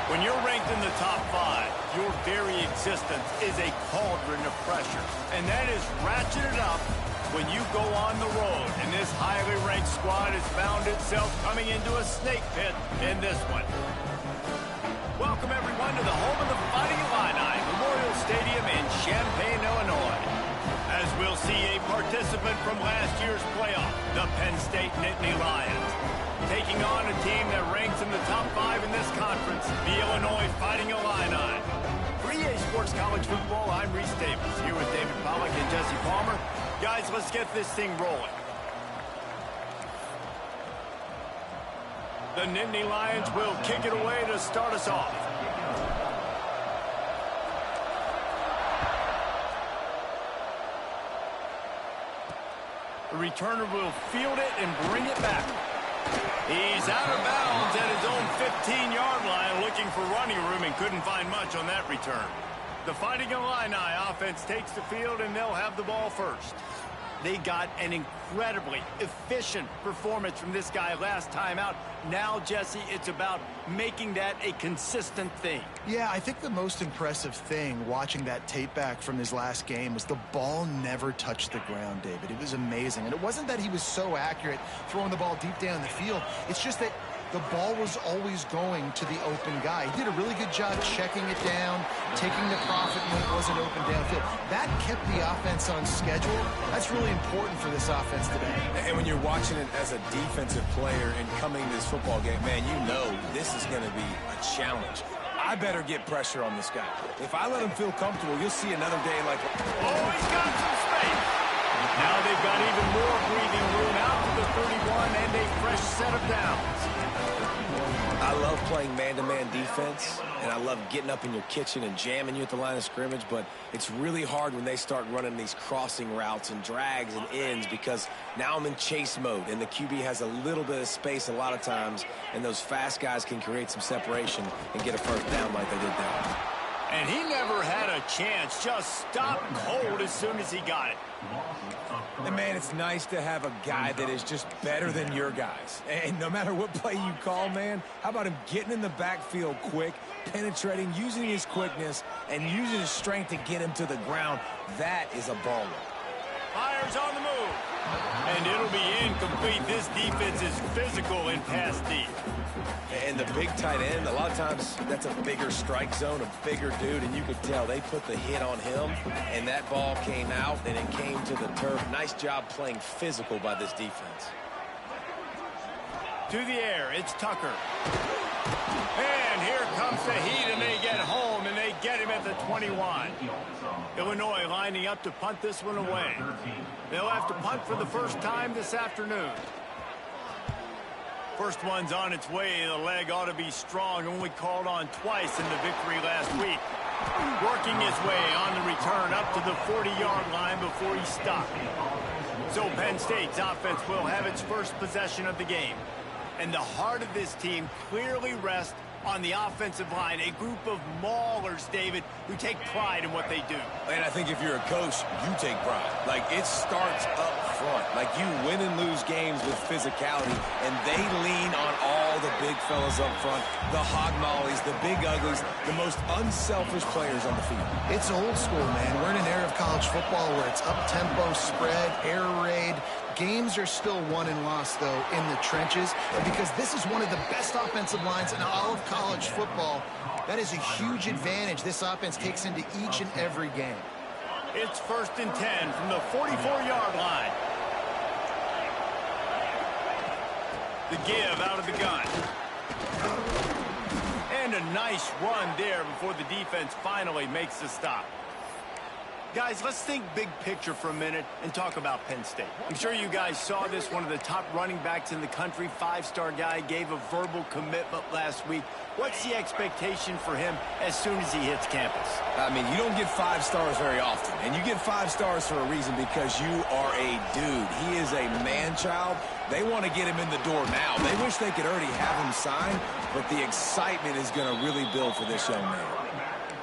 When you're ranked in the top 5, your very existence is a cauldron of pressure. And that is ratcheted up when you go on the road. And this highly ranked squad has found itself coming into a snake pit in this one. Welcome, everyone, to the home of the Fighting Illini, Memorial Stadium in Champaign, Illinois. As we'll see a participant from last year's playoff, the Penn State Nittany Lions, taking on a team that ranks in the top 5 in this conference, the Illinois Fighting Illini. For EA Sports College Football, I'm Reese Davis, here with David Pollack and Jesse Palmer. Guys, let's get this thing rolling. The Nittany Lions will kick it away to start us off. The returner will field it and bring it back. He's out of bounds at his own 15-yard line, looking for running room, and couldn't find much on that return. The Fighting Illini offense takes the field, and they'll have the ball first. They got an incredibly efficient performance from this guy last time out. Now, Jesse, it's about making that a consistent thing. Yeah, I think the most impressive thing watching that tape back from his last game was the ball never touched the ground, David. It was amazing. And it wasn't that he was so accurate throwing the ball deep down the field. It's just that the ball was always going to the open guy. He did a really good job checking it down, taking the profit when it wasn't open downfield. That kept the offense on schedule. That's really important for this offense today. And when you're watching it as a defensive player and coming to this football game, man, you know this is going to be a challenge. I better get pressure on this guy. If I let him feel comfortable, you'll see another day like... Oh, he's got some space. Now they've got even more breathing room out to the 31 and a fresh set of downs. I love playing man-to-man defense, and I love getting up in your kitchen and jamming you at the line of scrimmage, but it's really hard when they start running these crossing routes and drags and ends because now I'm in chase mode, and the QB has a little bit of space a lot of times, and those fast guys can create some separation and get a first down like they did there. And he never had a chance, just stopped cold as soon as he got it. And, man, it's nice to have a guy that is just better than your guys. And no matter what play you call, man, how about him getting in the backfield quick, penetrating, using his quickness, and using his strength to get him to the ground? That is a baller. Fires on the move. And it'll be incomplete. This defense is physical in pass deep. And the big tight end, a lot of times that's a bigger strike zone, a bigger dude, and you could tell they put the hit on him, and that ball came out, and it came to the turf. Nice job playing physical by this defense. To the air, it's Tucker. And here comes the heat, and they get home, and they get him at the 21. Illinois lining up to punt this one away. They'll have to punt for the first time this afternoon. First one's on its way. The leg ought to be strong. Only called on twice in the victory last week. Working his way on the return up to the 40-yard line before he stopped. So Penn State's offense will have its first possession of the game. And the heart of this team clearly rests on the offensive line, a group of maulers, David, who take pride in what they do. And I think if you're a coach, you take pride. Like, it starts up front. Like, you win and lose games with physicality, and they lean on all the big fellas up front, the hog mollies, the big uglies, the most unselfish players on the field. It's old school, man. We're in an era of college football where it's up-tempo, spread, air raid. Games are still won and lost, though, in the trenches. And because this is one of the best offensive lines in all of college football, that is a huge advantage this offense takes into each and every game. It's 1st and 10 from the 44-yard line. The give out of the gun. And a nice run there before the defense finally makes the stop. Guys, let's think big picture for a minute and talk about Penn State. I'm sure you guys saw this. One of the top running backs in the country, 5-star guy, gave a verbal commitment last week. What's the expectation for him as soon as he hits campus? I mean, you don't get 5 stars very often, and you get 5 stars for a reason because you are a dude. He is a man-child. They want to get him in the door now. They wish they could already have him signed, but the excitement is going to really build for this young man.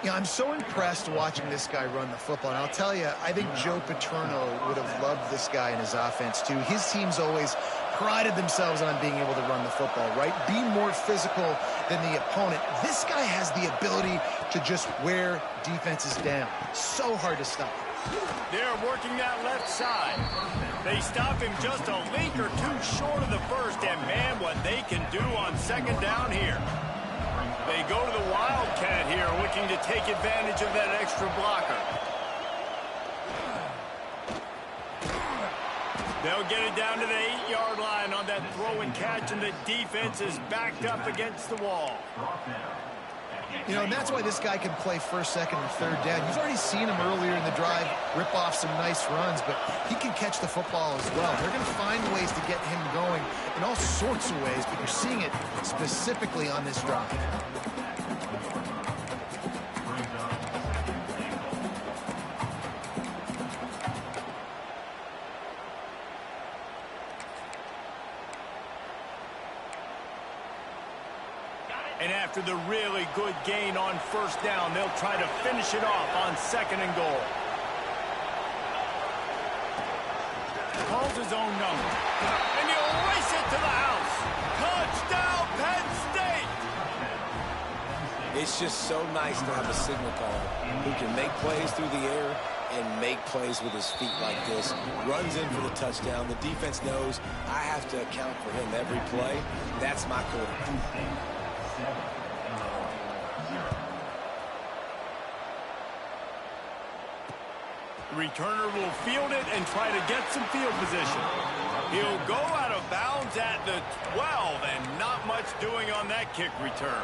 Yeah, I'm so impressed watching this guy run the football. And I'll tell you, I think Joe Paterno would have loved this guy in his offense, too. His teams always prided themselves on being able to run the football, right? Be more physical than the opponent. This guy has the ability to just wear defenses down. So hard to stop. They're working that left side. They stop him just a link or two short of the first, and man, what they can do on second down here. They go to the Wildcat here, looking to take advantage of that extra blocker. They'll get it down to the 8-yard line on that throw and catch, and the defense is backed up against the wall. You know, and that's why this guy can play first, second, and third down. You've already seen him earlier in the drive rip off some nice runs, but he can catch the football as well. They're going to find ways to get him going in all sorts of ways, but you're seeing it specifically on this drive. And after the really good gain on first down, they'll try to finish it off on second and goal. Calls his own number. And he'll race it to the house. Touchdown, Penn State! It's just so nice to have a signal caller who can make plays through the air and make plays with his feet like this. Runs in for the touchdown. The defense knows I have to account for him every play. That's my quarterback. The returner will field it and try to get some field position. He'll go out of bounds at the 12, and not much doing on that kick return.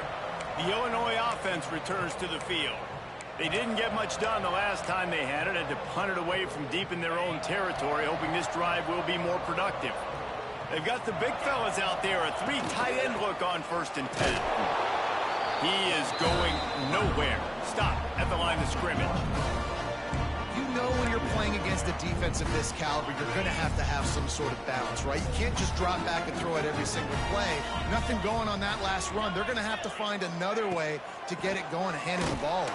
The Illinois offense returns to the field. They didn't get much done the last time they had it, had to punt it away from deep in their own territory, hoping this drive will be more productive. They've got the big fellas out there, a 3 tight end look on 1st and 10. He is going nowhere. Stop at the line of scrimmage. You know when you're playing against a defense of this caliber, you're going to have some sort of balance, right? You can't just drop back and throw it every single play. Nothing going on that last run. They're going to have to find another way to get it going and hand him the ball.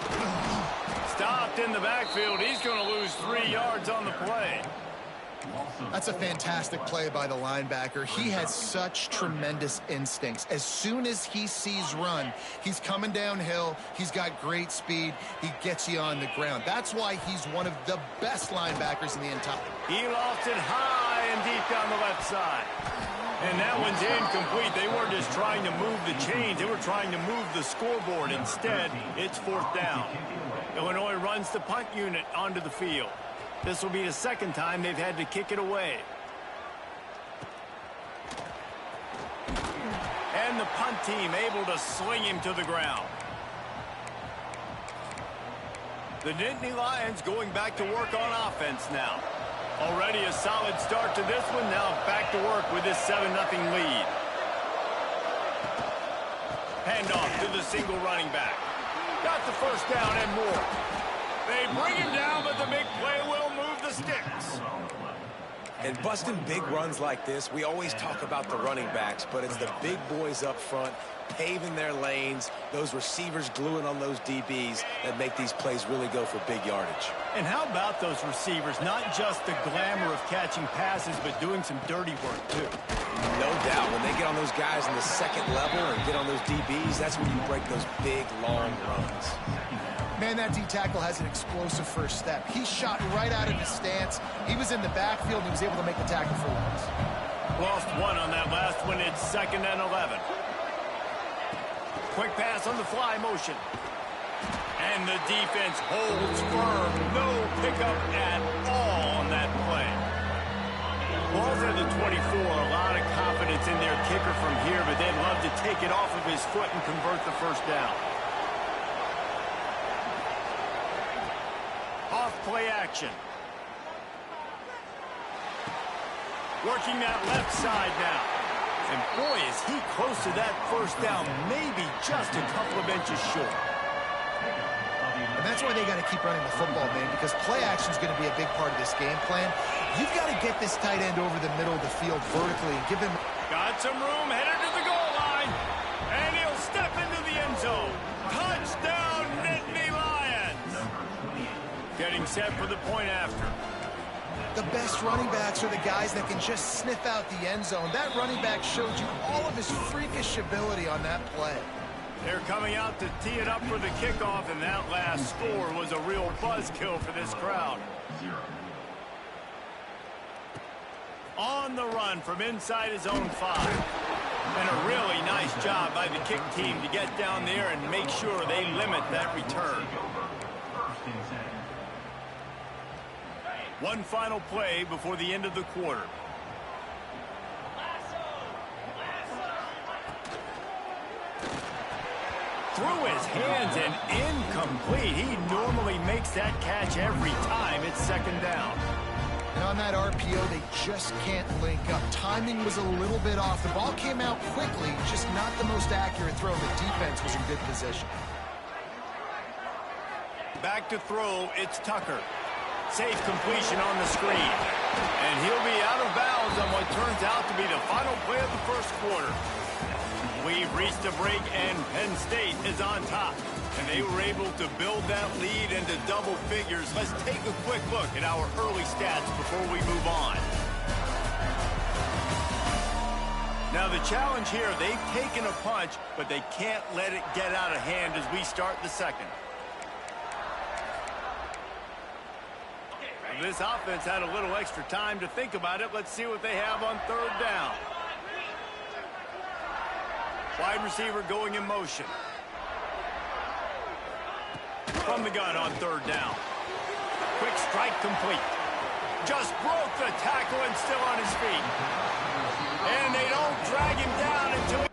Stopped in the backfield. He's going to lose 3 yards on the play. That's a fantastic play by the linebacker. He has such tremendous instincts. As soon as he sees run, he's coming downhill. He's got great speed. He gets you on the ground. That's why he's one of the best linebackers in the entire. He lost it high and deep down the left side. And that one's incomplete. They weren't just trying to move the chains. They were trying to move the scoreboard. Instead, it's 4th down. Illinois runs the punt unit onto the field. This will be the second time they've had to kick it away. And the punt team able to sling him to the ground. The Nittany Lions going back to work on offense now. Already a solid start to this one. Now back to work with this 7-0 lead. Handoff to the single running back. Got the first down and more. They bring him down, but the big play will move the sticks. And busting big runs like this, we always talk about the running backs, but it's the big boys up front, paving their lanes, those receivers gluing on those DBs that make these plays really go for big yardage. And how about those receivers? Not just the glamour of catching passes, but doing some dirty work, too. No doubt. When they get on those guys in the second level and get on those DBs, that's when you break those big, long runs. Man, that D-tackle has an explosive first step. He shot right out of his stance. He was in the backfield, and he was able to make the tackle for loss. Lost one on that last one. It's 2nd and 11. Quick pass on the fly motion. And the defense holds firm. No pickup at all on that play. Ball's at the 24. A lot of confidence in their kicker from here, but they'd love to take it off of his foot and convert the first down. Off-play action. Working that left side now. And boy, is he close to that first down. Maybe just a couple of inches short. And that's why they got to keep running the football, man, because play action is going to be a big part of this game plan. You've got to get this tight end over the middle of the field vertically and give him... Got some room, headed to the goal line. And he'll step into the end zone. Touchdown, Nittany Lions. Getting set for the point after. The best running backs are the guys that can just sniff out the end zone. That running back showed you all of his freakish ability on that play. They're coming out to tee it up for the kickoff, and that last score was a real buzzkill for this crowd. On the run from inside his own 5. And a really nice job by the kick team to get down there and make sure they limit that return. One final play before the end of the quarter. Through his hands and incomplete. He normally makes that catch every time it's second down. And on that RPO, they just can't link up. Timing was a little bit off. The ball came out quickly, just not the most accurate throw. The defense was in good position. Back to throw, it's Tucker. Safe completion on the screen. And he'll be out of bounds on what turns out to be the final play of the first quarter. We've reached a break, and Penn State is on top. And they were able to build that lead into double figures. Let's take a quick look at our early stats before we move on. Now the challenge here, they've taken a punch, but they can't let it get out of hand as we start the second. This offense had a little extra time to think about it. Let's see what they have on third down. Wide receiver going in motion. From the gun on third down. Quick strike complete. Just broke the tackle and still on his feet. And they don't drag him down until...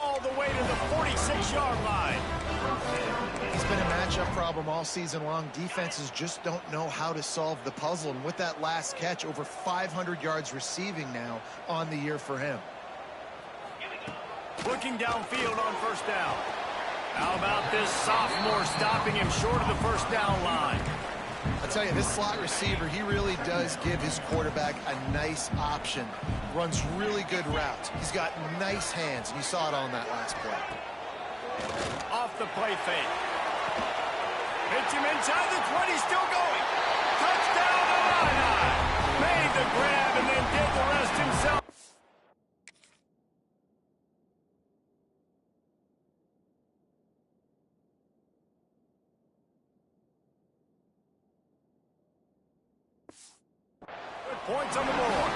all the way to the 46-yard line. He's been a matchup problem all season long. Defenses just don't know how to solve the puzzle. And with that last catch, over 500 yards receiving now on the year for him. Looking downfield on first down. How about this sophomore stopping him short of the first down line? I tell you, this slot receiver, he really does give his quarterback a nice option. Runs really good routes. He's got nice hands, and you saw it on that last play. Off the play fake. Hits him inside the 20, still going. Touchdown, Illini. Made the grab and then did the rest himself. Points on the board.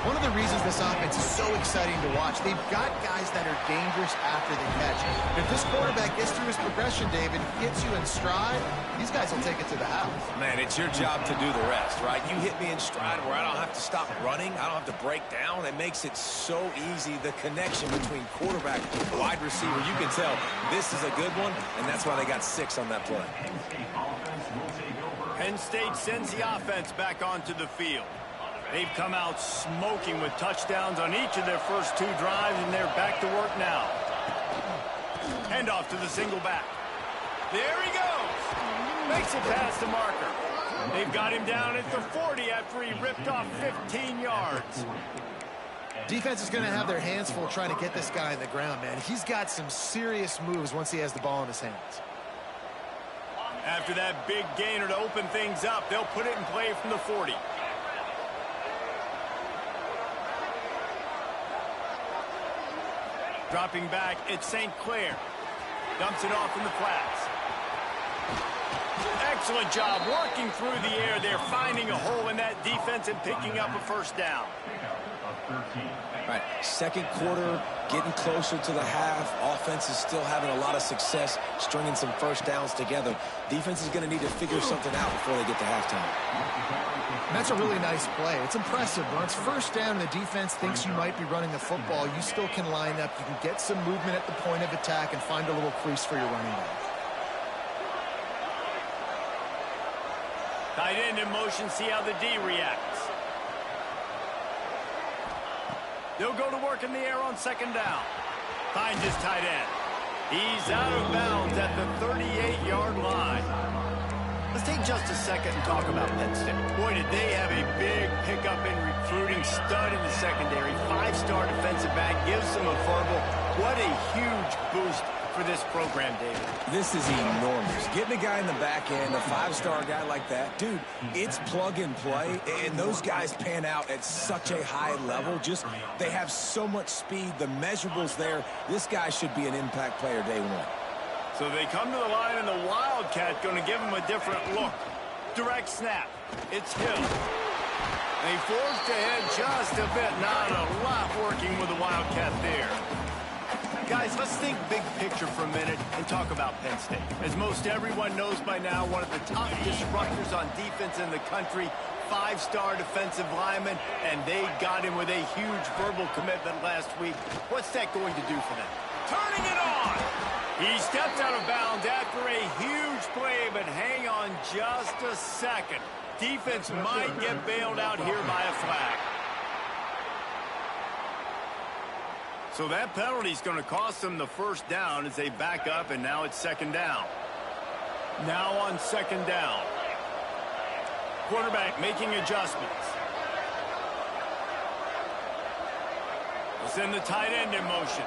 One of the reasons this offense is so exciting to watch, they've got guys that are dangerous after the catch. If this quarterback gets through his progression, David, gets you in stride, these guys will take it to the house. Man, it's your job to do the rest, right? You hit me in stride where I don't have to stop running. I don't have to break down. It makes it so easy. The connection between quarterback and wide receiver, you can tell this is a good one, and that's why they got 6 on that play. Penn State sends the offense back onto the field. They've come out smoking with touchdowns on each of their first 2 drives, and they're back to work now. Handoff to the single back. There he goes. Makes it past the marker. They've got him down at the 40 after he ripped off 15 yards. Defense is going to have their hands full trying to get this guy on the ground, man. He's got some serious moves once he has the ball in his hands. After that big gainer to open things up, they'll put it in play from the 40. Dropping back, it's St. Clair. Dumps it off in the flats. Excellent job working through the air. They're finding a hole in that defense and picking up a first down. All right, second quarter, getting closer to the half. Offense is still having a lot of success stringing some first downs together. Defense is going to need to figure something out before they get to halftime. And that's a really nice play. It's impressive. When it's first down and the defense thinks you might be running the football, you still can line up. You can get some movement at the point of attack and find a little crease for your running back. Tight end in motion, see how the D reacts. They'll go to work in the air on second down. Finds his tight end. He's out of bounds at the 38-yard line. Let's take just a second and talk about Penn State. Boy, did they have a big pickup in recruiting. Stud in the secondary. 5-star defensive back. Gives them a verbal. What a huge boost for this program, David. This is enormous. Getting a guy in the back end, a 5-star guy like that, dude, it's plug and play, and those guys pan out at such a high level. Just, they have so much speed. The measurables there. This guy should be an impact player day one. So they come to the line, and the Wildcat going to give him a different look. Direct snap. It's Hill. They forced ahead just a bit. Not a lot working with the Wildcat there. Guys, let's think big picture for a minute and talk about Penn State. As most everyone knows by now, one of the top disruptors on defense in the country, 5-star defensive lineman, and they got him with a huge verbal commitment last week. What's that going to do for them? Turning it on! He stepped out of bounds after a huge play, but hang on just a second. Defense might get bailed out here by a flag. So that penalty is going to cost them the first down as they back up, and now it's second down. Now on second down. Quarterback making adjustments. We'll send the tight end in motion.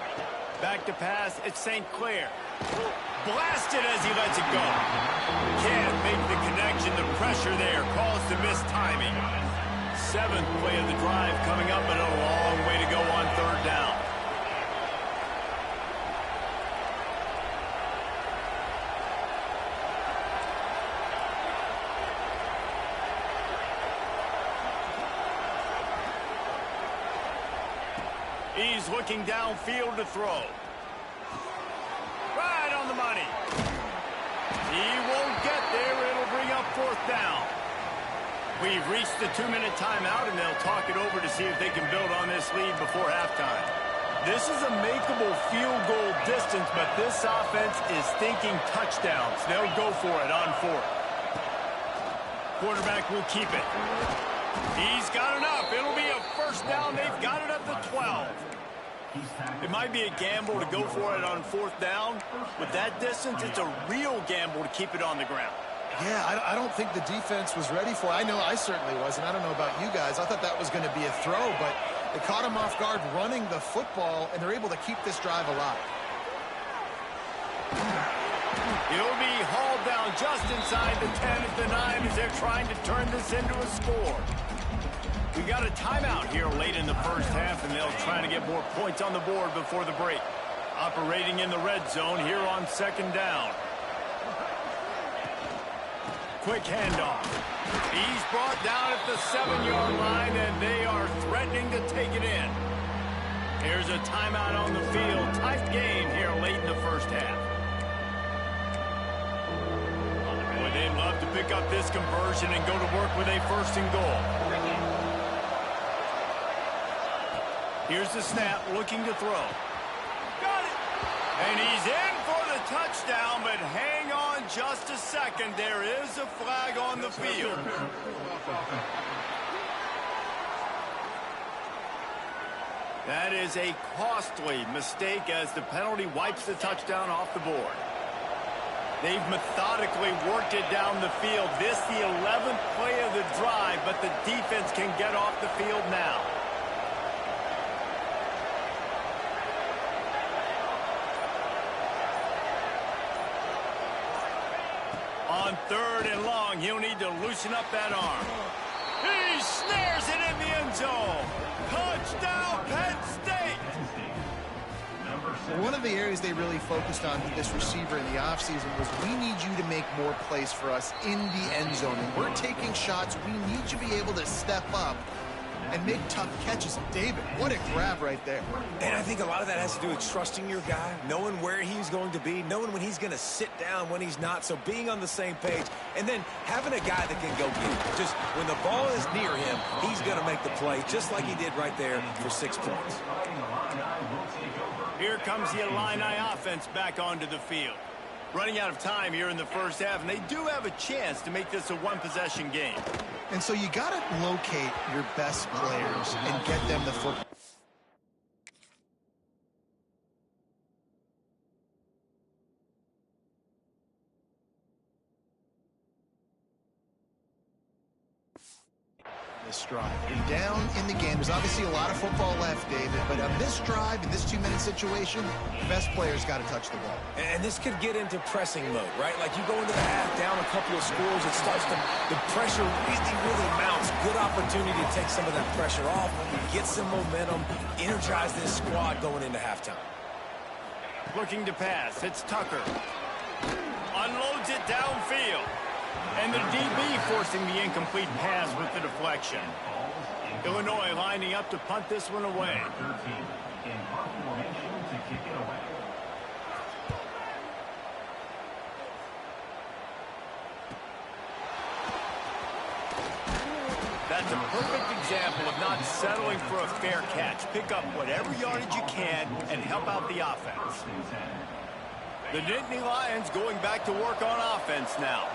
Back to pass, it's St. Clair. Blasted as he lets it go. Can't make the connection. The pressure there caused the missed timing. 7th play of the drive coming up, but a long way to go on third down. He's looking downfield to throw. Right on the money. He won't get there. It'll bring up fourth down. We've reached the 2-minute timeout, and they'll talk it over to see if they can build on this lead before halftime. This is a makeable field goal distance, but this offense is thinking touchdowns. They'll go for it on fourth. Quarterback will keep it. He's got enough. It'll be a first down. They've got it at the 12. It might be a gamble to go for it on fourth down. With that distance, it's a real gamble to keep it on the ground. Yeah, I don't think the defense was ready for it. I know I certainly wasn't. I don't know about you guys. I thought that was going to be a throw, but they caught him off guard running the football, and they're able to keep this drive alive. It'll be hauled down just inside the 10 at the 9 as they're trying to turn this into a score. We got a timeout here late in the first half, and they'll try to get more points on the board before the break. Operating in the red zone here on second down. Quick handoff. He's brought down at the 7-yard line, and they are threatening to take it in. Here's a timeout on the field. Tight game here late in the first half. Boy, they'd love to pick up this conversion and go to work with a first and goal. Here's the snap, looking to throw. Got it! And he's in for the touchdown, but hang on just a second. There is a flag on the field. That is a costly mistake as the penalty wipes the touchdown off the board. They've methodically worked it down the field. This the 11th play of the drive, but the defense can get off the field now. On third and long, he'll need to loosen up that arm. He snares it in the end zone. Touchdown, Penn State! One of the areas they really focused on with this receiver in the offseason was we need you to make more plays for us in the end zone. And we're taking shots. We need you to be able to step up and make tough catches. David, what a grab right there. And I think a lot of that has to do with trusting your guy, knowing where he's going to be, knowing when he's going to sit down, when he's not. So being on the same page, and then having a guy that can go get it. Just when the ball is near him, he's going to make the play, just like he did right there for 6 points. Here comes the Illini offense back onto the field. Running out of time here in the first half, and they do have a chance to make this a one-possession game. And so you got to locate your best players and get them the football. this drive. You're down in the game. There's obviously a lot of football left, David, but on this drive, in this 2-minute situation, the best player's got to touch the ball. And this could get into pressing mode, right? Like you go into the half down a couple of scores, it starts to, the pressure really mounts. Good opportunity to take some of that pressure off, get some momentum, energize this squad going into halftime. Looking to pass. It's Tucker. Unloads it downfield. And the DB forcing the incomplete pass with the deflection. Illinois lining up to punt this one away. That's a perfect example of not settling for a fair catch. Pick up whatever yardage you can and help out the offense. The Nittany Lions going back to work on offense now.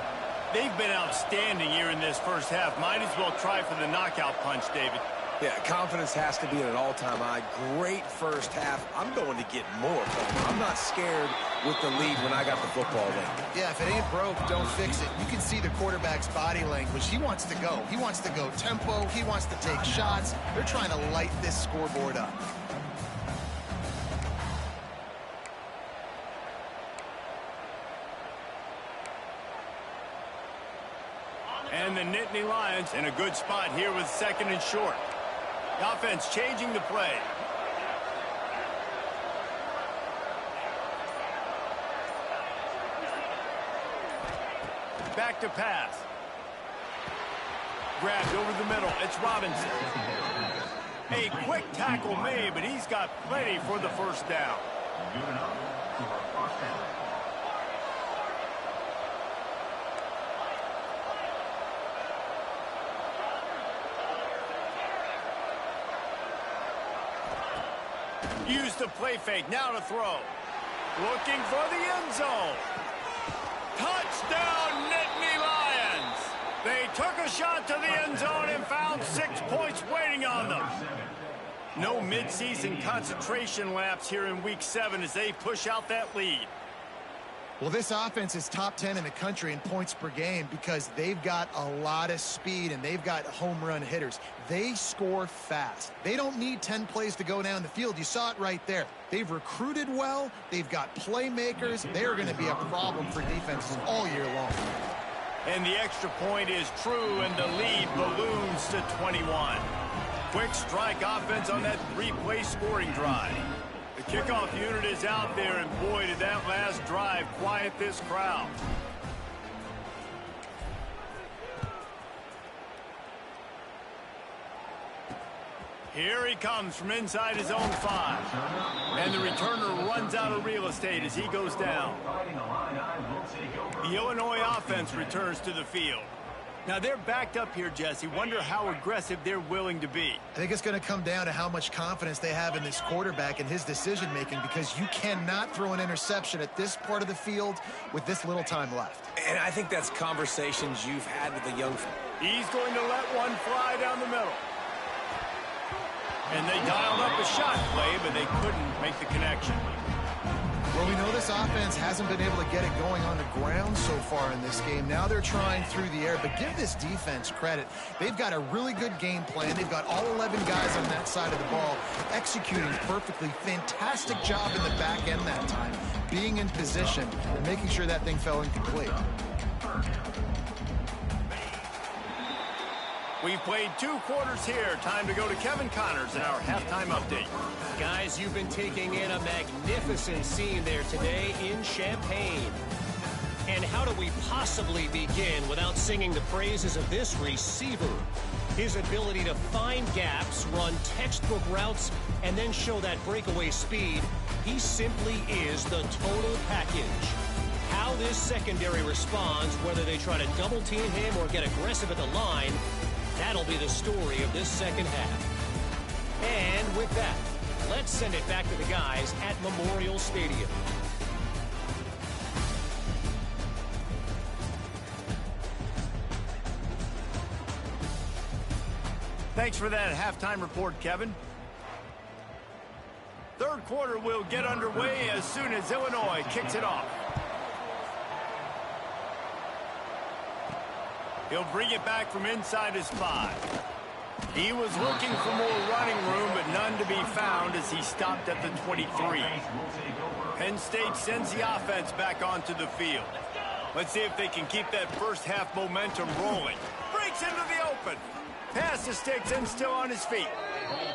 They've been outstanding here in this first half. Might as well try for the knockout punch, David. Yeah, confidence has to be at an all-time high. Great first half. I'm going to get more. I'm not scared with the lead when I got the football late. Yeah, if it ain't broke, don't fix it. You can see the quarterback's body language. He wants to go. He wants to go tempo. He wants to take shots. They're trying to light this scoreboard up. And the Nittany Lions in a good spot here with 2nd and short. The offense changing the play. Back to pass. Grabbed over the middle. It's Robinson. A quick tackle made, but he's got plenty for the first down. Use the play fake. Now to throw. Looking for the end zone. Touchdown, Nittany Lions. They took a shot to the end zone and found 6 points waiting on them. No midseason concentration lapse here in Week 7 as they push out that lead. Well, this offense is top 10 in the country in points per game because they've got a lot of speed and they've got home run hitters. They score fast. They don't need 10 plays to go down the field. You saw it right there. They've recruited well. They've got playmakers. They're going to be a problem for defenses all year long. And the extra point is true, and the lead balloons to 21. Quick strike offense on that 3-play scoring drive. The kickoff unit is out there, and boy, did that last drive quiet this crowd. Here he comes from inside his own 5. And the returner runs out of real estate as he goes down. The Illinois offense returns to the field. Now, they're backed up here, Jesse. Wonder how aggressive they're willing to be. I think it's going to come down to how much confidence they have in this quarterback and his decision-making, because you cannot throw an interception at this part of the field with this little time left. And I think that's conversations you've had with the young fan. He's going to let one fly down the middle. And they dialed up a shot play, but they couldn't make the connection. Well, we know this offense hasn't been able to get it going on the ground so far in this game. Now they're trying through the air, but give this defense credit. They've got a really good game plan. They've got all 11 guys on that side of the ball executing perfectly. Fantastic job in the back end that time, being in position and making sure that thing fell incomplete. We've played 2 quarters here. Time to go to Kevin Connors in our halftime update. Guys, you've been taking in a magnificent scene there today in Champaign. And how do we possibly begin without singing the praises of this receiver? His ability to find gaps, run textbook routes, and then show that breakaway speed. He simply is the total package. How this secondary responds, whether they try to double team him or get aggressive at the line, that'll be the story of this second half. And with that, let's send it back to the guys at Memorial Stadium. Thanks for that halftime report, Kevin. Third quarter will get underway as soon as Illinois kicks it off. He'll bring it back from inside his 5. He was looking for more running room, but none to be found as he stopped at the 23. Penn State sends the offense back onto the field. Let's see if they can keep that first half momentum rolling. Breaks into the open. Pass the sticks and still on his feet.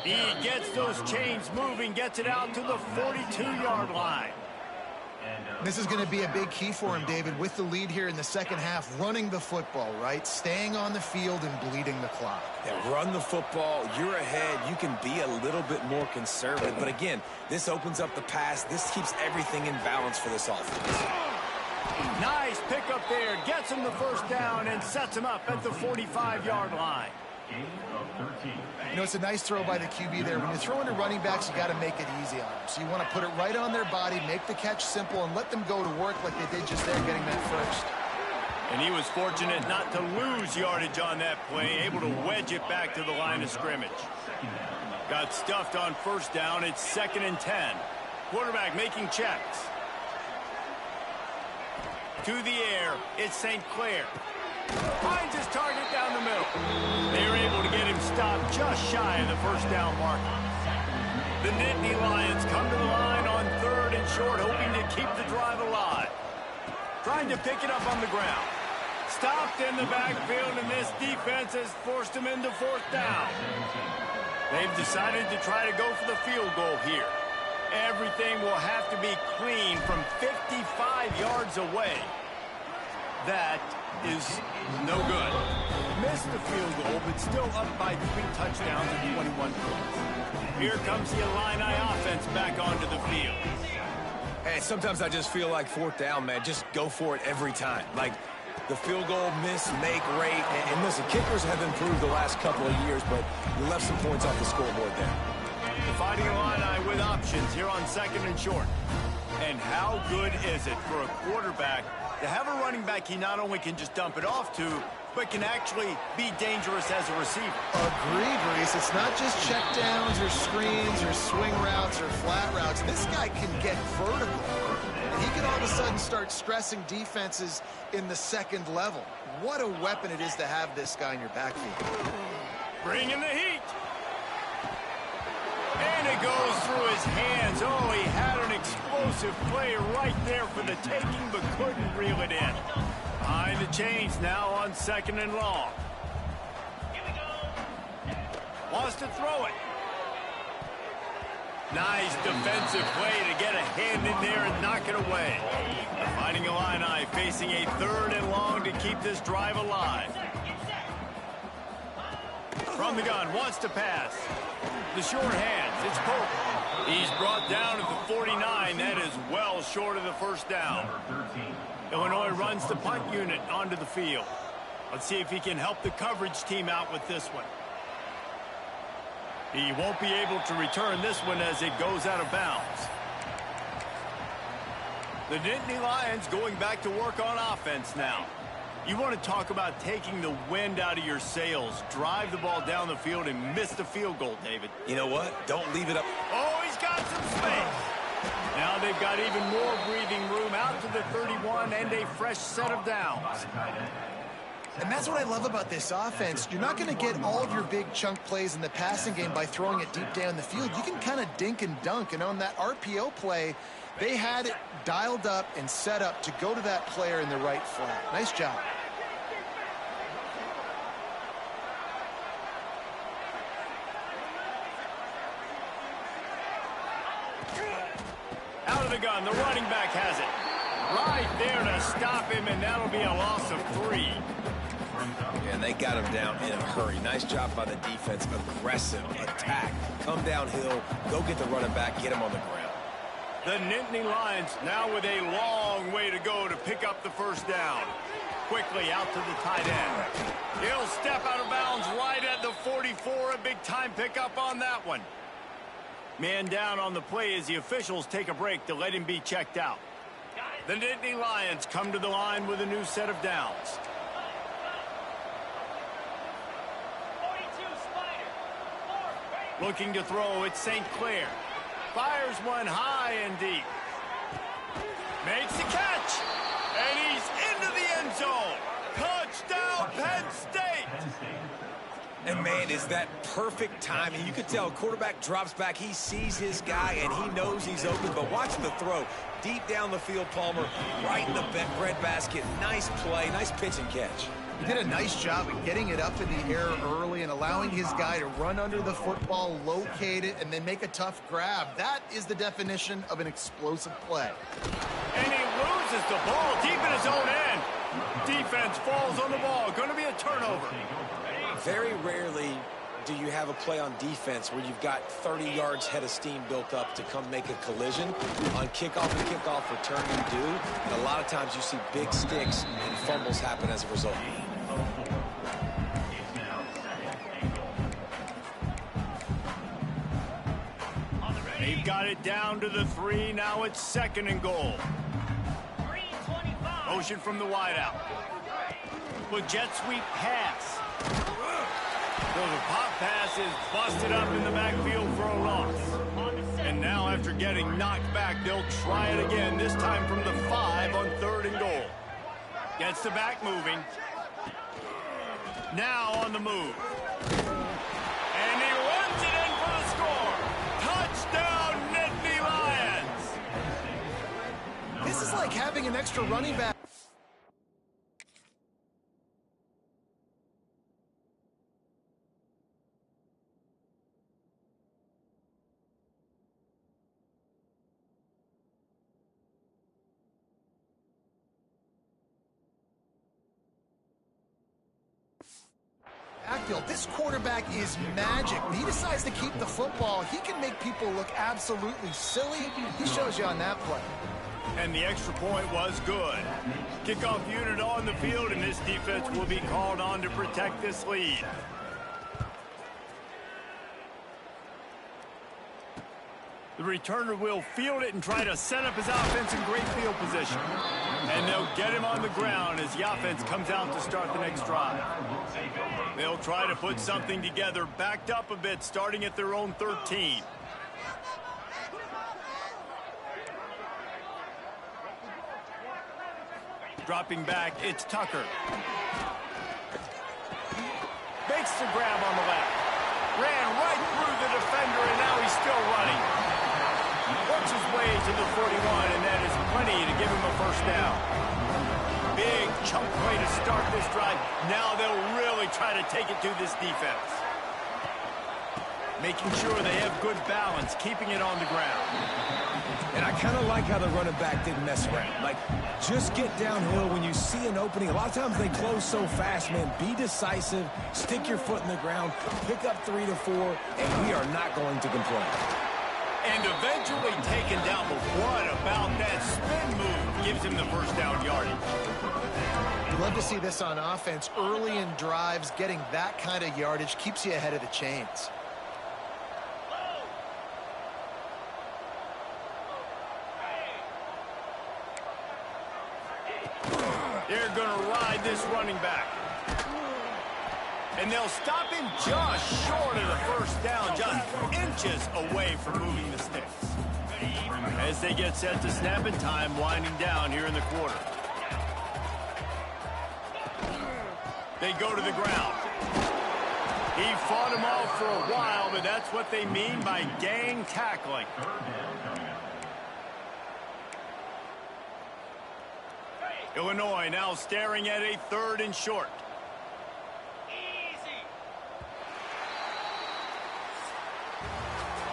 He gets those chains moving, gets it out to the 42-yard line. This is going to be a big key for him, David, with the lead here in the second half, running the football, right? Staying on the field and bleeding the clock. Yeah, run the football. You're ahead. You can be a little bit more conservative. But again, this opens up the pass. This keeps everything in balance for this offense. Nice pickup there. Gets him the first down and sets him up at the 45-yard line. You know, it's a nice throw by the QB there. When you're throwing to running backs, you got to make it easy on them. So you want to put it right on their body, make the catch simple, and let them go to work like they did just there, getting that first. And he was fortunate not to lose yardage on that play, able to wedge it back to the line of scrimmage. Got stuffed on first down. It's 2nd and 10. Quarterback making checks. To the air, it's St. Clair. Finds his target down the middle. They're able to get him stopped just shy of the first down marker. The Nittany Lions come to the line on 3rd and short, hoping to keep the drive alive. Trying to pick it up on the ground. Stopped in the backfield, and this defense has forced him into 4th down. They've decided to try to go for the field goal here. Everything will have to be clean from 55 yards away. That is no good. Missed the field goal, but still up by 3 touchdowns and 21 points. Here comes the Illini offense back onto the field. Hey, sometimes I just feel like 4th down, man. Just go for it every time. Like the field goal, miss, make, rate. And listen, kickers have improved the last couple of years, but you left some points off the scoreboard there. The Fighting Illini with options here on 2nd and short. And how good is it for a quarterback to have a running back he not only can just dump it off to, but can actually be dangerous as a receiver? Agreed, Reese. It's not just check downs or screens or swing routes or flat routes. This guy can get vertical. And he can all of a sudden start stressing defenses in the second level. What a weapon it is to have this guy in your backfield. Bring in the heat. And it goes through his hands. Oh, he had an explosive play right there for the taking, but couldn't reel it in. Behind the chains now on 2nd and long. Wants to throw it. Nice defensive play to get a hand in there and knock it away. The Fighting Illini facing a 3rd and long to keep this drive alive. From the gun, wants to pass. The short hands, it's Pope. He's brought down at the 49. That is well short of the first down. Illinois runs the punt unit onto the field. Let's see if he can help the coverage team out with this one. He won't be able to return this one as it goes out of bounds. The Nittany Lions going back to work on offense now. You want to talk about taking the wind out of your sails. Drive the ball down the field and miss the field goal, David. You know what? Don't leave it up. Oh, he's got some space. Now they've got even more breathing room out to the 31 and a fresh set of downs. And that's what I love about this offense. You're not going to get all of your big chunk plays in the passing game by throwing it deep down the field. You can kind of dink and dunk. And on that RPO play, they had it dialed up and set up to go to that player in the right flat. Nice job. Out of the gun, the running back has it. Right there to stop him, and that'll be a loss of 3. And they got him down in a hurry. Nice job by the defense. Aggressive attack. Come downhill, go get the running back, get him on the ground. The Nittany Lions now with a long way to go to pick up the first down. Quickly out to the tight end. He'll step out of bounds right at the 44. A big time pickup on that one. Man down on the play as the officials take a break to let him be checked out. The Nittany Lions come to the line with a new set of downs. Looking to throw, it's St. Clair. Fires one high and deep. Makes the catch. And he's into the end zone. Touchdown, Penn State. And, man, is that perfect timing. You could tell quarterback drops back. He sees his guy, and he knows he's open. But watch the throw. Deep down the field, Palmer, right in the breadbasket. Nice play, nice pitch and catch. He did a nice job of getting it up in the air early and allowing his guy to run under the football, locate it, and then make a tough grab. That is the definition of an explosive play. And he loses the ball deep in his own end. Defense falls on the ball. Going to be a turnover. Very rarely do you have a play on defense where you've got 30 yards head of steam built up to come make a collision. On kickoff and kickoff return you do, and a lot of times you see big sticks and fumbles happen as a result. They've got it down to the 3. Now it's 2nd and goal. Motion from the wideout. With jet sweep pass. So the pop pass is busted up in the backfield for a loss. And now after getting knocked back, they'll try it again, this time from the 5 on 3rd and goal. Gets the back moving. Now on the move. And he runs it in for the score. Touchdown, Nittany Lions. This is like having an extra running back. This quarterback is magic. When he decides to keep the football, he can make people look absolutely silly. He shows you on that play. And the extra point was good. Kickoff unit on the field, and this defense will be called on to protect this lead. The returner will field it and try to set up his offense in great field position. And they'll get him on the ground as the offense comes out to start the next drive. They'll try to put something together, backed up a bit, starting at their own 13. Dropping back, it's Tucker. Makes the grab on the left. Ran right through the defender, and now he's still running. Works his way to the 41, and that is plenty to give him a first down. Big chunk play to start this drive. Now they'll really try to take it to this defense. Making sure they have good balance, keeping it on the ground. And I kind of like how the running back didn't mess around. Like, just get downhill when you see an opening. A lot of times they close so fast, man. Be decisive, stick your foot in the ground, pick up 3 to 4, and we are not going to complain. And eventually taken down, but what about that spin move? Gives him the first down yardage. You'd love to see this on offense. Early in drives, getting that kind of yardage keeps you ahead of the chains. They're going to ride this running back. And they'll stop him just short of the first down, just inches away from moving the sticks. As they get set to snap in time, winding down here in the quarter. They go to the ground. He fought him off for a while, but that's what they mean by gang tackling. Illinois now staring at a 3rd and short.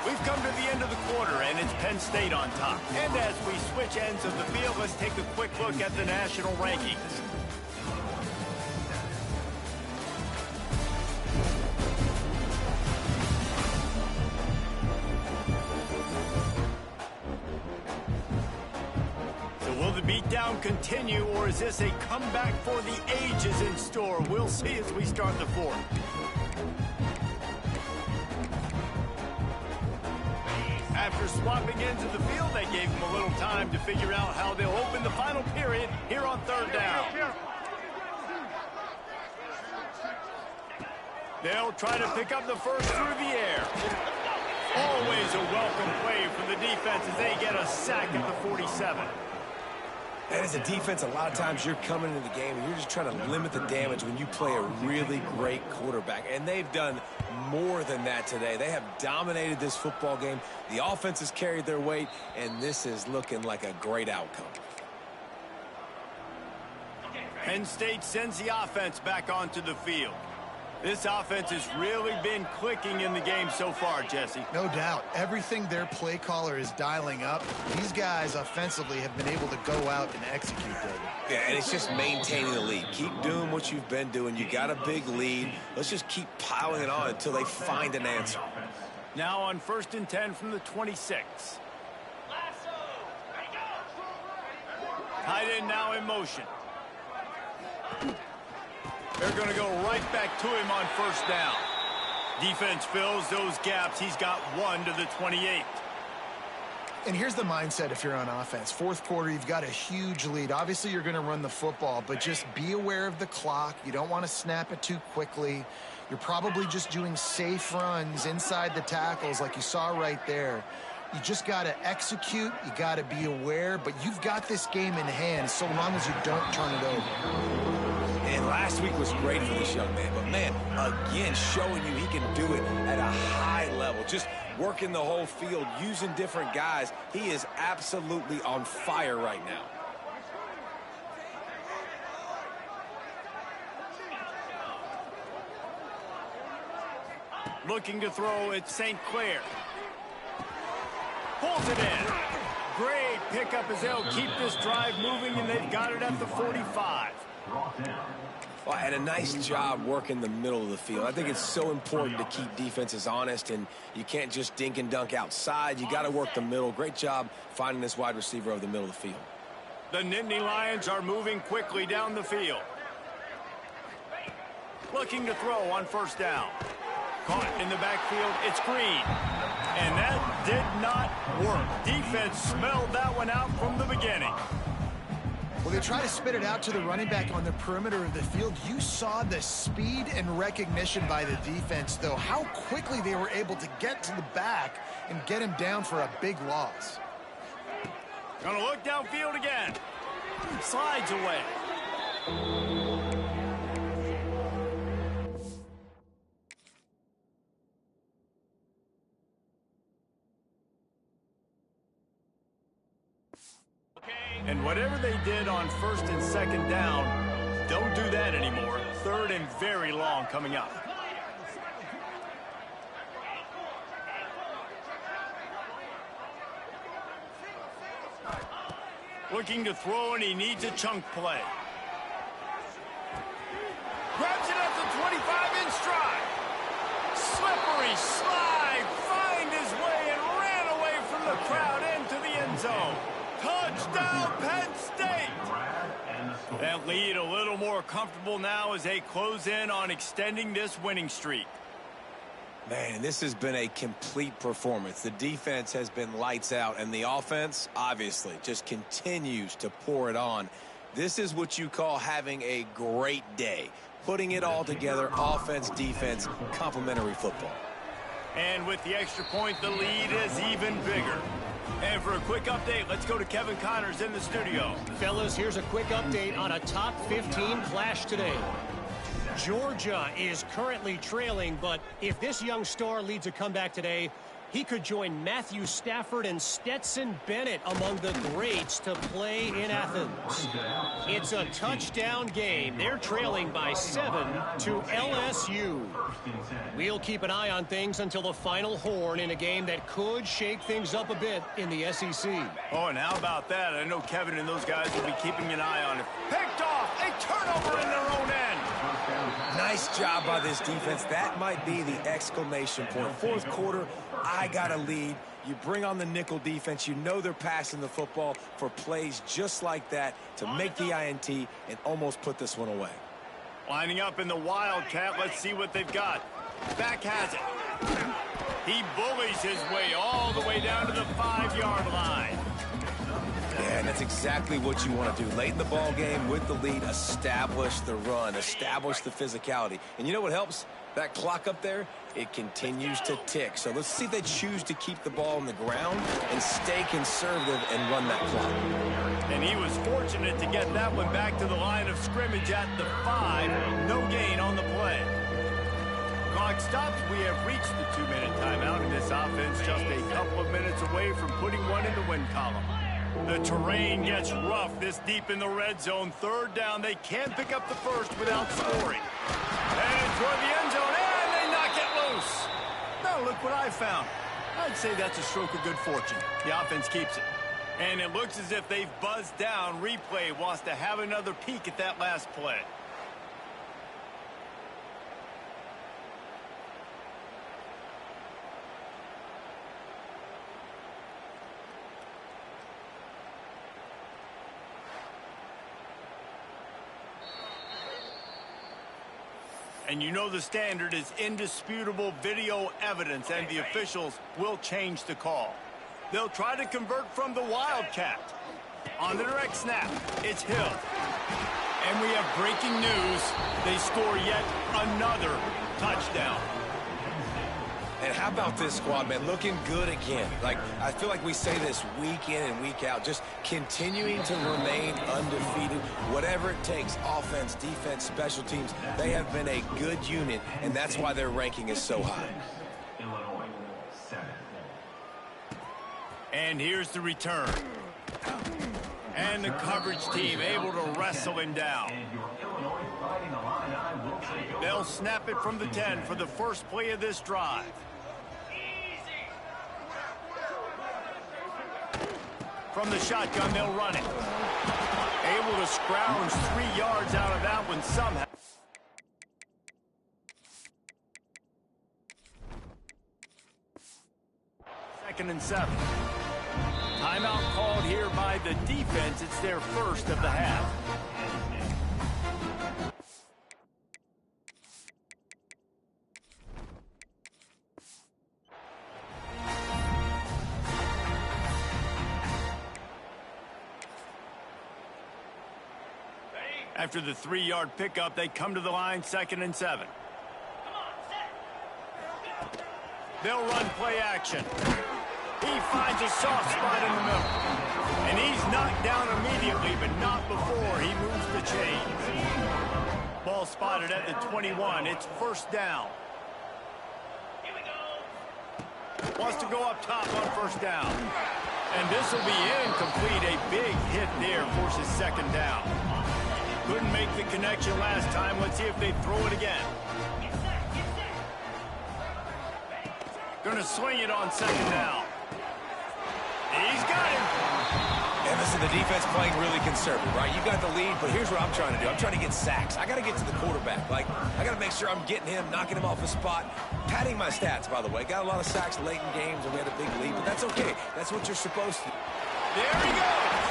We've come to the end of the quarter, and it's Penn State on top. And as we switch ends of the field, let's take a quick look at the national rankings. So will the beatdown continue, or is this a comeback for the ages in store? We'll see as we start the 4th. After swapping ends of the field, they gave them a little time to figure out how they'll open the final period here on 3rd down. They'll try to pick up the first through the air. Always a welcome play for the defense as they get a sack at the 47. And as a defense, a lot of times you're coming into the game and you're just trying to limit the damage when you play a really great quarterback. And they've done more than that today. They have dominated this football game. The offense has carried their weight, and this is looking like a great outcome. Penn State sends the offense back onto the field. This offense has really been clicking in the game so far, Jesse. No doubt. Everything their play caller is dialing up, these guys offensively have been able to go out and execute, David. Yeah, and it's just maintaining the lead. Keep doing what you've been doing. You got a big lead. Let's just keep piling it on until they find an answer. Now on 1st and 10 from the 26. Tight end now in motion. They're going to go right back to him on 1st down. Defense fills those gaps. He's got 1 to the 28. And here's the mindset if you're on offense. 4th quarter, you've got a huge lead. Obviously, you're going to run the football, but just be aware of the clock. You don't want to snap it too quickly. You're probably just doing safe runs inside the tackles like you saw right there. You just got to execute. You got to be aware, but you've got this game in hand so long as you don't turn it over. And last week was great for this young man. But, man, again, showing you he can do it at a high level. Just working the whole field, using different guys. He is absolutely on fire right now. Looking to throw at St. Clair. Pulls it in. Great pickup as they'll keep this drive moving, and they've got it at the 45. Well, and a nice job working the middle of the field. I think it's so important to keep defenses honest, and you can't just dink and dunk outside. You got to work the middle. Great job finding this wide receiver over the middle of the field. The Nittany Lions are moving quickly down the field. Looking to throw on 1st down. Caught in the backfield. It's Green. And that did not work. Defense smelled that one out from the beginning. Well, they try to spit it out to the running back on the perimeter of the field. You saw the speed and recognition by the defense, though, how quickly they were able to get to the back and get him down for a big loss. Gonna look downfield again. Slides away. And whatever they did on 1st and 2nd down, don't do that anymore. 3rd and very long coming up. Looking to throw, and he needs a chunk play. Grabs it at the 25 in stride. Slippery slide, find his way and ran away from the crowd into the end zone. Touchdown, Penn State! That lead a little more comfortable now as they close in on extending this winning streak. Man, this has been a complete performance. The defense has been lights out, and the offense, obviously, just continues to pour it on. This is what you call having a great day. Putting it all together, offense, defense, complementary football. And with the extra point, the lead is even bigger. And for a quick update, let's go to Kevin Connors in the studio. Fellas, here's a quick update on a top 15 clash today. Georgia is currently trailing, but if this young star leads a comeback today, he could join Matthew Stafford and Stetson Bennett among the greats to play in Athens. It's a touchdown game. They're trailing by 7 to LSU. We'll keep an eye on things until the final horn in a game that could shake things up a bit in the SEC. Oh, and how about that? I know Kevin and those guys will be keeping an eye on it. Picked off, a turnover in their own end. Nice job by this defense. That might be the exclamation point. 4th quarter, I got a lead. You bring on the nickel defense. You know they're passing the football for plays just like that to make the INT and almost put this one away. Lining up in the Wildcat. Let's see what they've got. Back has it. He bullies his way all the way down to the 5-yard line. Yeah, and that's exactly what you want to do. Late in the ball game with the lead, establish the run, establish the physicality. And you know what helps? That clock up there, it continues to tick. So let's see if they choose to keep the ball on the ground and stay conservative and run that clock. And he was fortunate to get that one back to the line of scrimmage at the 5. No gain on the play. Clock stops. We have reached the 2-minute timeout, and this offense just a couple of minutes away from putting one in the win column. The terrain gets rough this deep in the red zone. 3rd down. They can't pick up the first without scoring. And toward the end zone, and they knock it loose. Now look what I found. I'd say that's a stroke of good fortune. The offense keeps it. And it looks as if they've buzzed down. Replay wants to have another peek at that last play. And you know the standard is indisputable video evidence, and the officials will change the call. They'll try to convert from the Wildcat. On the direct snap, it's Hill. And we have breaking news. They score yet another touchdown. And how about this squad, man? Looking good again. Like, I feel like we say this week in and week out, just continuing to remain undefeated. Whatever it takes, offense, defense, special teams, they have been a good unit, and that's why their ranking is so high. And here's the return. And the coverage team able to wrestle him down. They'll snap it from the 10 for the first play of this drive. From the shotgun, they'll run it. Able to scrounge 3 yards out of that one somehow. Second and 7. Timeout called here by the defense. It's their first of the half. After the 3-yard pickup, they come to the line, 2nd and 7. They'll run play action. He finds a soft spot in the middle. And he's knocked down immediately, but not before he moves the chains. Ball spotted at the 21. It's 1st down. Wants to go up top on 1st down. And this will be incomplete. A big hit there forces 2nd down. Couldn't make the connection last time. Let's see if they throw it again. Going to swing it on 2nd down. He's got him. And listen, the defense playing really conservative, right? You got the lead, but here's what I'm trying to do. I'm trying to get sacks. I got to get to the quarterback. Like, I got to make sure I'm getting him, knocking him off the spot. Padding my stats, by the way. Got a lot of sacks late in games, and we had a big lead, but that's okay. That's what you're supposed to do. There he goes.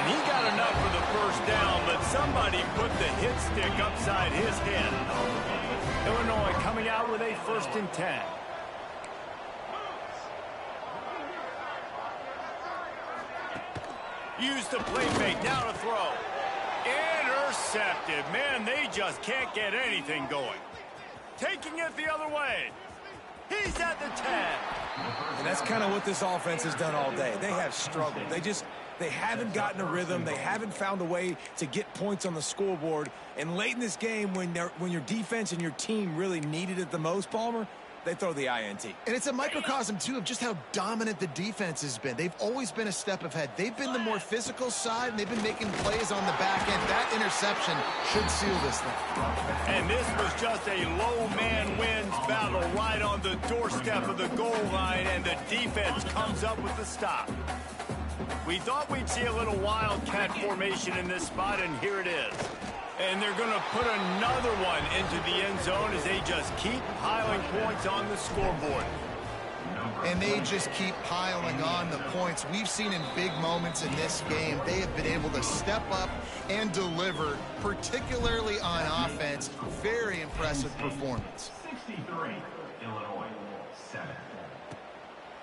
And he got enough for the 1st down, but somebody put the hit stick upside his head. Illinois coming out with a 1st and 10. Use the play fake, now to throw. Intercepted. Man, they just can't get anything going. Taking it the other way. He's at the 10. And that's kind of what this offense has done all day. They have struggled. They haven't gotten a rhythm. They haven't found a way to get points on the scoreboard. And late in this game, when your defense and your team really needed it the most, Palmer, they throw the INT. And it's a microcosm, too, of just how dominant the defense has been. They've always been a step ahead. They've been the more physical side, and they've been making plays on the back end. That interception should seal this thing. And this was just a low man wins battle right on the doorstep of the goal line, and the defense comes up with the stop. We thought we'd see a little wildcat formation in this spot, and here it is. And they're going to put another one into the end zone as they just keep piling points on the scoreboard. And they just keep piling on the points. We've seen in big moments in this game, they have been able to step up and deliver, particularly on offense. Very impressive performance. 63, Illinois, 7.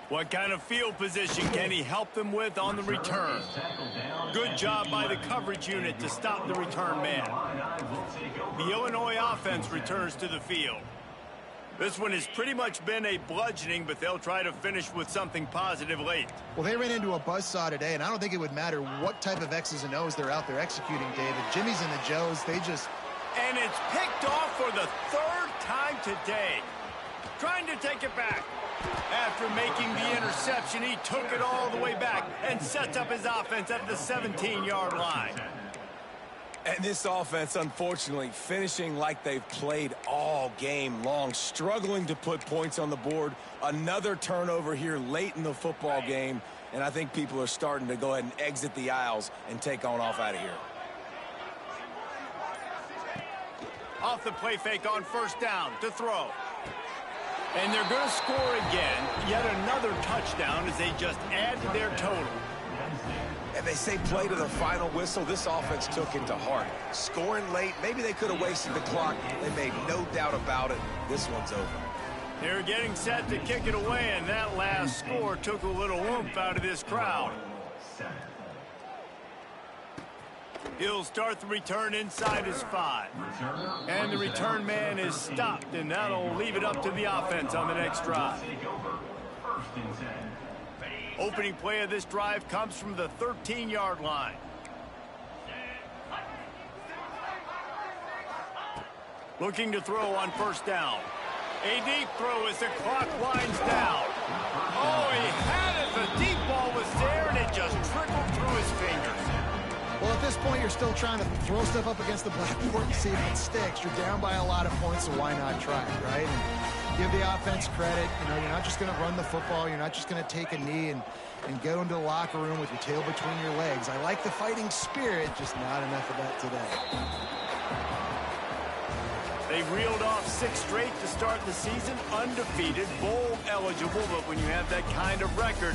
What kind of field position can he help them with on the return? Good job by the coverage unit to stop the return man. The Illinois offense returns to the field. This one has pretty much been a bludgeoning, but they'll try to finish with something positive late. Well, they ran into a buzzsaw today, and I don't think it would matter what type of X's and O's they're out there executing, David. Jimmy's and the Joes, they just... And it's picked off for the third time today. Trying to take it back. After making the interception, he took it all the way back and sets up his offense at the 17-yard line. And this offense, unfortunately, finishing like they've played all game long, struggling to put points on the board. Another turnover here late in the football game, and I think people are starting to go ahead and exit the aisles and take on off out of here. Off the play fake on first down to throw. And they're going to score again. Yet another touchdown as they just add to their total. And they say play to the final whistle. This offense took it to heart. Scoring late, maybe they could have wasted the clock. They made no doubt about it. This one's over. They're getting set to kick it away, and that last score took a little oomph out of this crowd. He'll start the return inside his 5. And the return man is stopped, and that'll leave it up to the offense on the next drive. Opening play of this drive comes from the 13-yard line. Looking to throw on first down. A deep throw as the clock winds down. Oh, he had it. The deep ball was there, and it just trickled through his fingers. Well, at this point, you're still trying to throw stuff up against the blackboard and see if it sticks. You're down by a lot of points, so why not try it, right? And give the offense credit. You know, you're not just going to run the football. You're not just going to take a knee and go into the locker room with your tail between your legs. I like the fighting spirit, just not enough of that today. They've reeled off 6 straight to start the season, undefeated, bowl eligible, but when you have that kind of record,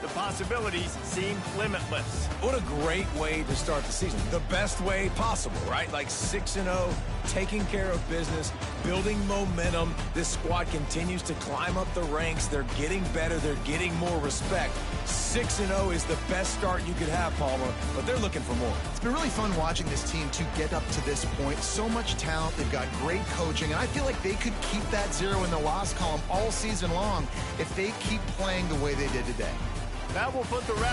the possibilities seem limitless. What a great way to start the season. The best way possible, right? Like 6-0, taking care of business, building momentum. This squad continues to climb up the ranks. They're getting better. They're getting more respect. 6-0 is the best start you could have, Palmer, but they're looking for more. It's been really fun watching this team to get up to this point. So much talent. They've got great coaching, and I feel like they could keep that 0 in the loss column all season long if they keep playing the way they did today. That will put the wrap